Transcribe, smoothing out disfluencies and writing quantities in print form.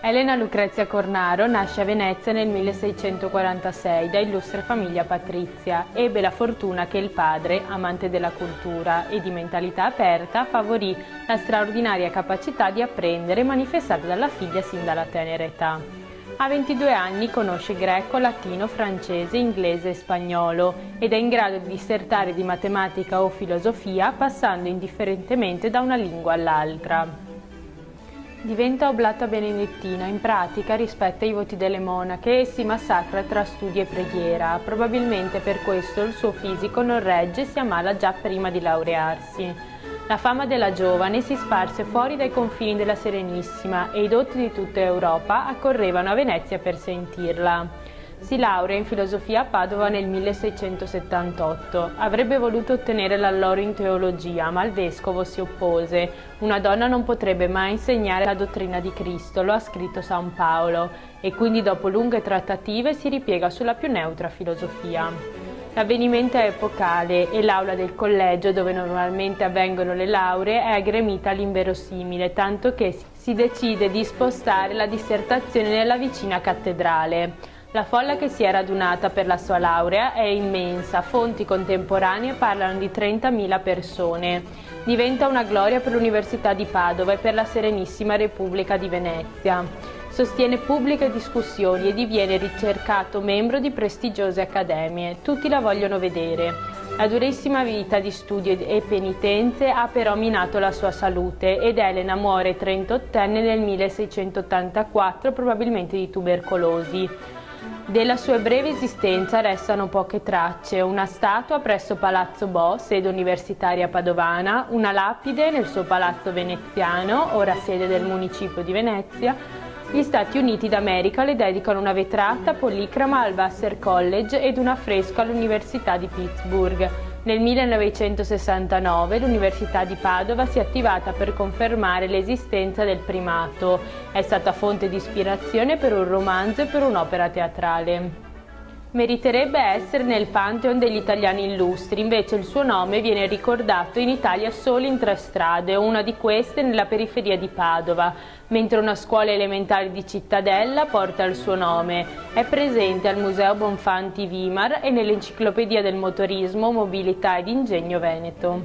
Elena Lucrezia Cornaro nasce a Venezia nel 1646 da illustre famiglia patrizia. Ebbe la fortuna che il padre, amante della cultura e di mentalità aperta, favorì la straordinaria capacità di apprendere manifestata dalla figlia sin dalla tenera età. A 22 anni conosce greco, latino, francese, inglese e spagnolo ed è in grado di dissertare di matematica o filosofia passando indifferentemente da una lingua all'altra. Diventa oblata benedettina, in pratica rispetta i voti delle monache e si massacra tra studio e preghiera. Probabilmente per questo il suo fisico non regge e si ammala già prima di laurearsi. La fama della giovane si sparse fuori dai confini della Serenissima e i dotti di tutta Europa accorrevano a Venezia per sentirla. Si laurea in filosofia a Padova nel 1678. Avrebbe voluto ottenere la laurea in teologia, ma il vescovo si oppose. Una donna non potrebbe mai insegnare la dottrina di Cristo, lo ha scritto San Paolo, e quindi dopo lunghe trattative si ripiega sulla più neutra filosofia. L'avvenimento è epocale e l'aula del collegio, dove normalmente avvengono le lauree, è aggremita all'inverosimile, tanto che si decide di spostare la dissertazione nella vicina cattedrale. La folla che si è radunata per la sua laurea è immensa, fonti contemporanee parlano di 30.000 persone. Diventa una gloria per l'Università di Padova e per la Serenissima Repubblica di Venezia. Sostiene pubbliche discussioni e diviene ricercato membro di prestigiose accademie. Tutti la vogliono vedere. La durissima vita di studio e penitenze ha però minato la sua salute ed Elena muore 38enne nel 1684, probabilmente di tubercolosi. Della sua breve esistenza restano poche tracce: una statua presso Palazzo Bo, sede universitaria padovana, una lapide nel suo palazzo veneziano, ora sede del municipio di Venezia. Gli Stati Uniti d'America le dedicano una vetrata policroma al Vassar College ed un affresco all'Università di Pittsburgh. Nel 1969 l'Università di Padova si è attivata per confermare l'esistenza del primato. È stata fonte di ispirazione per un romanzo e per un'opera teatrale. Meriterebbe essere nel Pantheon degli italiani illustri, invece il suo nome viene ricordato in Italia solo in 3 strade, una di queste nella periferia di Padova, mentre una scuola elementare di Cittadella porta il suo nome. È presente al Museo Bonfanti Weimar e nell'Enciclopedia del motorismo, mobilità ed ingegno veneto.